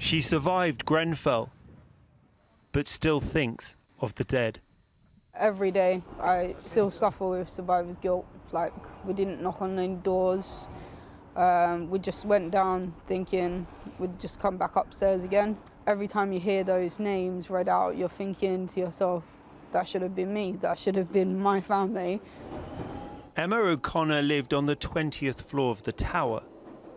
She survived Grenfell, but still thinks of the dead. Every day I still suffer with survivor's guilt. Like, we didn't knock on any doors. We just went down thinking we'd just come back upstairs again. Every time you hear those names read out, you're thinking to yourself, that should have been me, that should have been my family. Emma O'Connor lived on the 20th floor of the tower,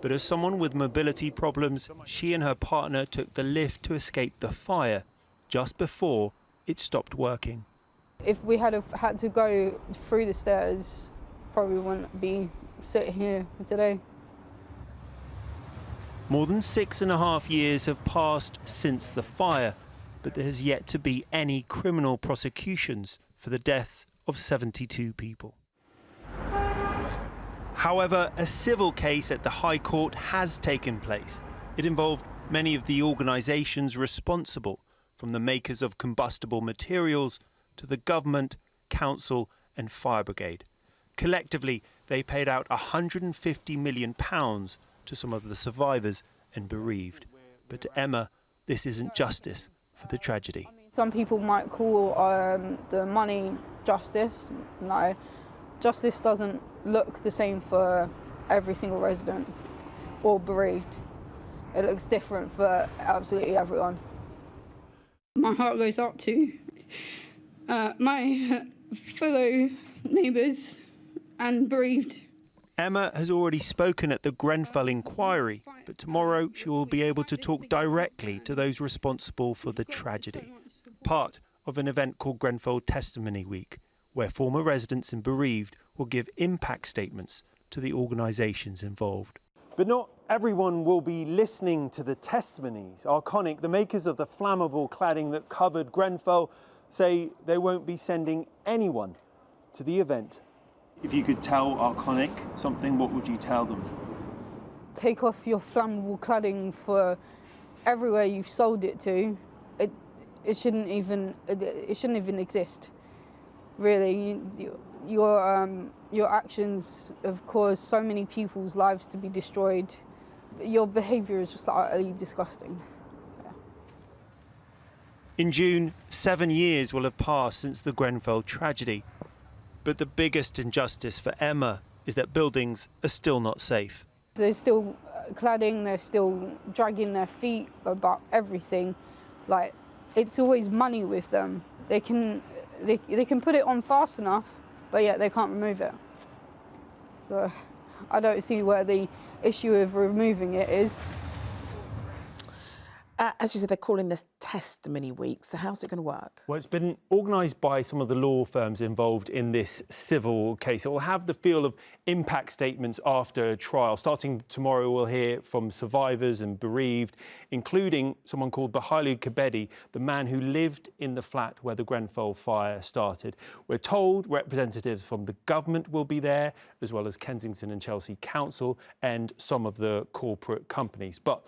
but as someone with mobility problems, she and her partner took the lift to escape the fire just before it stopped working. If we had to go through the stairs, probably wouldn't be sitting here today. More than 6.5 years have passed since the fire, but there has yet to be any criminal prosecutions for the deaths of 72 people. However, a civil case at the High Court has taken place. It involved many of the organisations responsible, from the makers of combustible materials to the government, council and fire brigade. Collectively, they paid out £150 million to some of the survivors and bereaved. But to Emma, this isn't justice for the tragedy. Some people might call the money justice. No, justice doesn't look the same for every single resident or bereaved. It looks different for absolutely everyone. My heart goes out to my fellow neighbours and bereaved. Emma has already spoken at the Grenfell inquiry, but tomorrow she will be able to talk directly to those responsible for the tragedy. Part of an event called Grenfell Testimony Week, where former residents and bereaved will give impact statements to the organisations involved. But not everyone will be listening to the testimonies. Arconic, the makers of the flammable cladding that covered Grenfell, say they won't be sending anyone to the event. If you could tell Arconic something, what would you tell them? Take off your flammable cladding for everywhere you've sold it to. It shouldn't even exist. Really, your actions have caused so many people's lives to be destroyed. Your behaviour is just utterly disgusting. Yeah. In June, 7 years will have passed since the Grenfell tragedy. But the biggest injustice for Emma is that buildings are still not safe. They're still cladding, they're still dragging their feet about everything. Like, it's always money with them. They can put it on fast enough, but yet they can't remove it. So I don't see where the issue of removing it is. As you said, they're calling this Testimony Week, so how's it going to work? Well, it's been organised by some of the law firms involved in this civil case. It will have the feel of impact statements after a trial. Starting tomorrow, we'll hear from survivors and bereaved, including someone called Bahalu Kebedi, the man who lived in the flat where the Grenfell fire started. We're told representatives from the government will be there, as well as Kensington and Chelsea Council and some of the corporate companies. But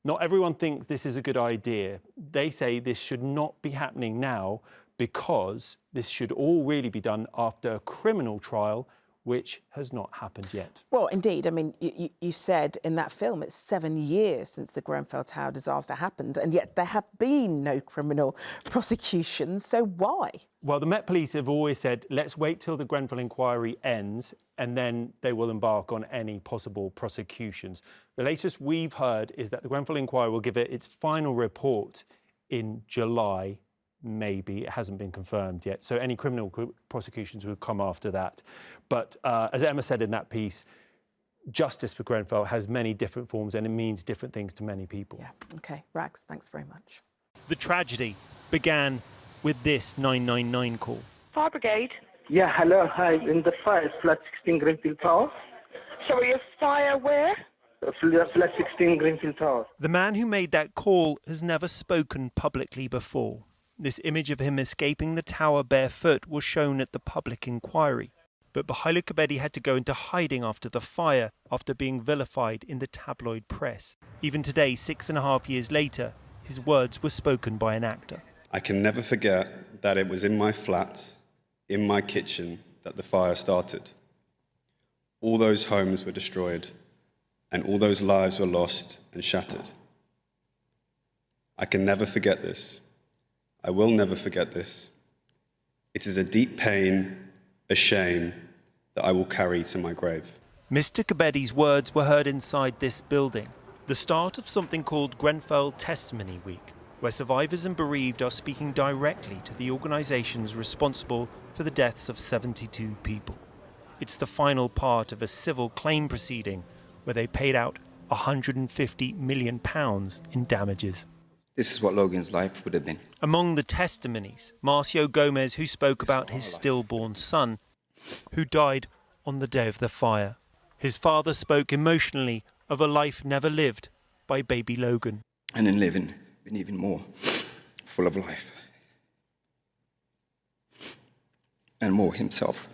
not everyone thinks this is a good idea. They say this should not be happening now because this should all really be done after a criminal trial, which has not happened yet. Well, indeed. I mean, you said in that film it's 7 years since the Grenfell Tower disaster happened, and yet there have been no criminal prosecutions. So why? Well, the Met Police have always said, let's wait till the Grenfell inquiry ends and then they will embark on any possible prosecutions. The latest we've heard is that the Grenfell inquiry will give it its final report in July, maybe. It hasn't been confirmed yet. So any criminal prosecutions will come after that. But as Emma said in that piece, justice for Grenfell has many different forms and it means different things to many people. Yeah, OK. Rags, thanks very much. The tragedy began with this 999 call. Fire brigade. Yeah, hello, hi. In the fire, flat 16 Grenfell Tower. Sorry, a fire where? Flat 16 Grenfell Tower. The man who made that call has never spoken publicly before. This image of him escaping the tower barefoot was shown at the public inquiry. But Bahalu Kebedi had to go into hiding after the fire, after being vilified in the tabloid press. Even today, 6.5 years later, his words were spoken by an actor. I can never forget that it was in my flat, in my kitchen, that the fire started. All those homes were destroyed, and all those lives were lost and shattered. I can never forget this. I will never forget this. It is a deep pain, a shame that I will carry to my grave. Mr. Kebedi's words were heard inside this building, the start of something called Grenfell Testimony Week, where survivors and bereaved are speaking directly to the organisations responsible for the deaths of 72 people. It's the final part of a civil claim proceeding where they paid out £150 million in damages. This is what Logan's life would have been. Among the testimonies, Marcio Gomez, who spoke about his stillborn son, who died on the day of the fire. His father spoke emotionally of a life never lived by baby Logan. And then living an even more full of life. And more himself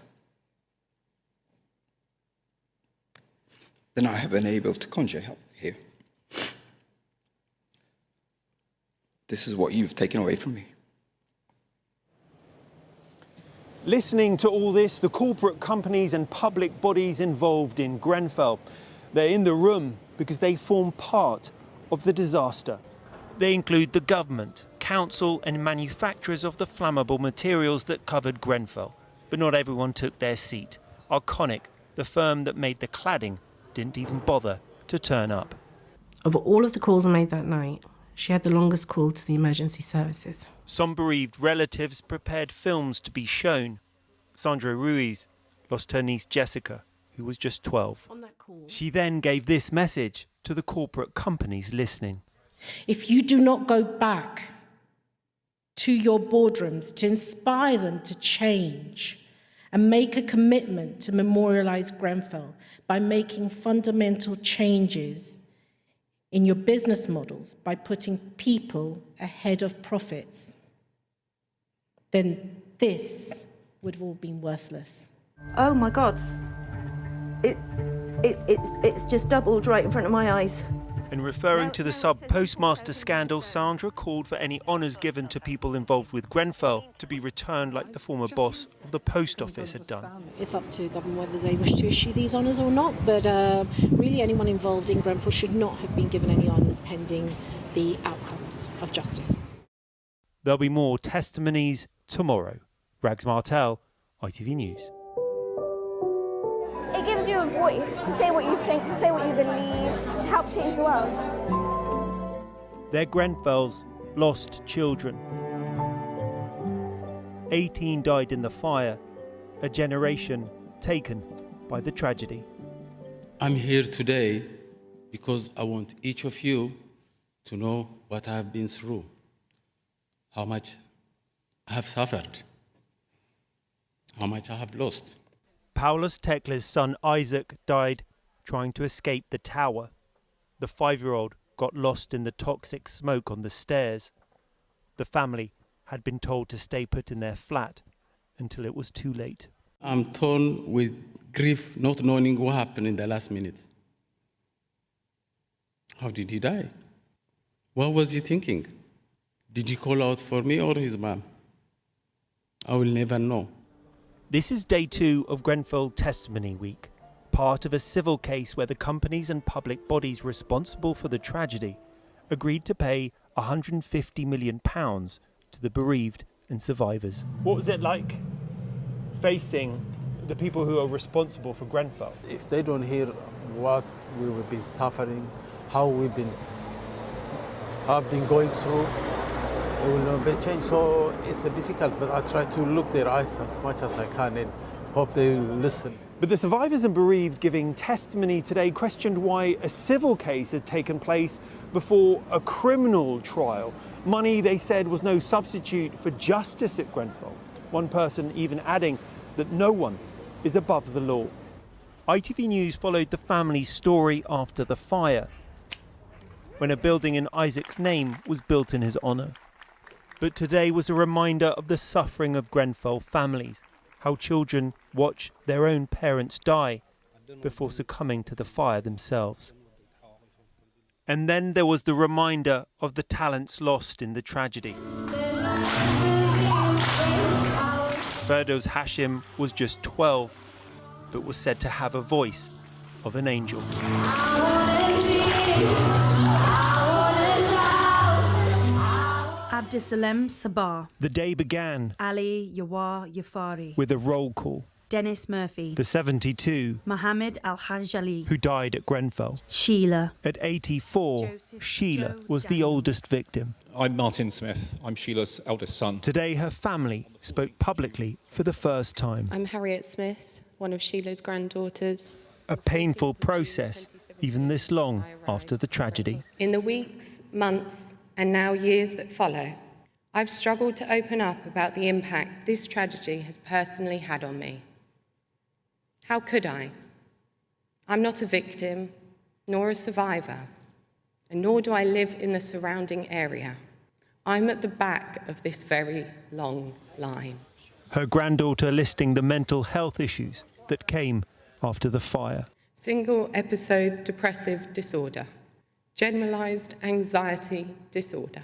than I have been able to conjure here. This is what you've taken away from me. Listening to all this, the corporate companies and public bodies involved in Grenfell, they're in the room because they form part of the disaster. They include the government, council and manufacturers of the flammable materials that covered Grenfell. But not everyone took their seat. Arconic, the firm that made the cladding, didn't even bother to turn up. Of all of the calls made that night, she had the longest call to the emergency services. Some bereaved relatives prepared films to be shown. Sandra Ruiz lost her niece Jessica, who was just 12. On that call, She then gave this message to the corporate companies listening. If you do not go back to your boardrooms to inspire them to change and make a commitment to memorialise Grenfell by making fundamental changes in your business models, by putting people ahead of profits, then this would have all been worthless. Oh my God, it's just doubled right in front of my eyes. And referring to the sub-postmaster scandal, Sandra called for any honours given to people involved with Grenfell to be returned like the former boss of the post office had done. It's up to government whether they wish to issue these honours or not, but really anyone involved in Grenfell should not have been given any honours pending the outcomes of justice. There'll be more testimonies tomorrow. Rags Martel, ITV News. It gives you a voice to say what you think, to say what you believe, to help change the world. They're Grenfell's lost children. 18 died in the fire, a generation taken by the tragedy. I'm here today because I want each of you to know what I have been through, how much I have suffered, how much I have lost. Paulus Tekle's son Isaac died trying to escape the tower. The 5-year-old got lost in the toxic smoke on the stairs. The family had been told to stay put in their flat until it was too late. I'm torn with grief, not knowing what happened in the last minute. How did he die? What was he thinking? Did he call out for me or his mom? I will never know. This is day 2 of Grenfell Testimony Week, part of a civil case where the companies and public bodies responsible for the tragedy agreed to pay £150 million to the bereaved and survivors. What was it like facing the people who are responsible for Grenfell? If they don't hear what we've been suffering, how have been going through, it will not be changed. So it's difficult, but I try to look their eyes as much as I can and hope they will listen. But the survivors and bereaved giving testimony today questioned why a civil case had taken place before a criminal trial. Money, they said, was no substitute for justice at Grenfell. One person even adding that no one is above the law. ITV News followed the family's story after the fire, when a building in Isaac's name was built in his honour. But today was a reminder of the suffering of Grenfell families, how children watch their own parents die before succumbing to the fire themselves. And then there was the reminder of the talents lost in the tragedy. Ferdows Hashim was just 12, but was said to have a voice of an angel. Abdisalem Sabah. The day began Ali Yawar Yafari. with a roll call. Dennis Murphy. The 72 Mohammed Al-Hajjali. who died at Grenfell. Sheila. At 84, Sheila was the oldest victim. I'm Martin Smith. I'm Sheila's eldest son. Today, her family spoke publicly for the first time. I'm Harriet Smith, one of Sheila's granddaughters. A painful process, even this long after the tragedy. In the weeks, months, and now years that follow, I've struggled to open up about the impact this tragedy has personally had on me. How could I? I'm not a victim, nor a survivor, and nor do I live in the surrounding area. I'm at the back of this very long line. Her granddaughter listing the mental health issues that came after the fire. Single episode depressive disorder, generalised anxiety disorder,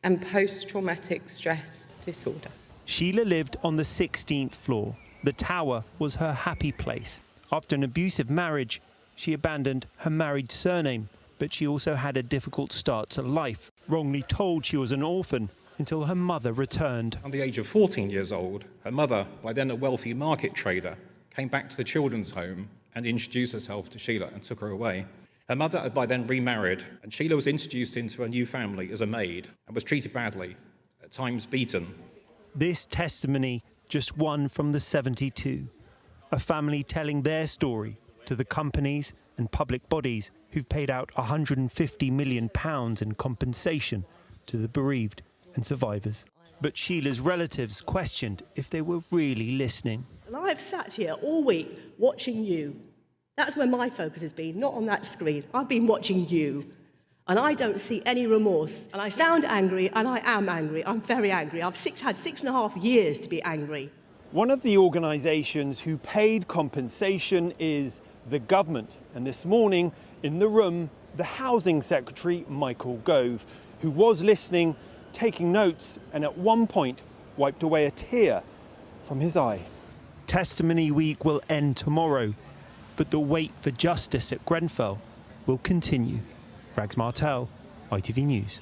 and post-traumatic stress disorder. Sheila lived on the 16th floor. The tower was her happy place. After an abusive marriage, she abandoned her married surname, but she also had a difficult start to life, wrongly told she was an orphan until her mother returned. At the age of 14 years old, her mother, by then a wealthy market trader, came back to the children's home and introduced herself to Sheila and took her away. Her mother had by then remarried, and Sheila was introduced into a new family as a maid and was treated badly, at times beaten. This testimony, just one from the 72. A family telling their story to the companies and public bodies who've paid out £150 million in compensation to the bereaved and survivors. But Sheila's relatives questioned if they were really listening. And I've sat here all week watching you. That's where my focus has been, not on that screen. I've been watching you. And I don't see any remorse. And I sound angry, and I am angry. I'm very angry. I've had 6.5 years to be angry. One of the organisations who paid compensation is the government. And this morning, in the room, the Housing Secretary, Michael Gove, who was listening, taking notes, and at one point wiped away a tear from his eye. Testimony week will end tomorrow, but the wait for justice at Grenfell will continue. Rags Martel, ITV News.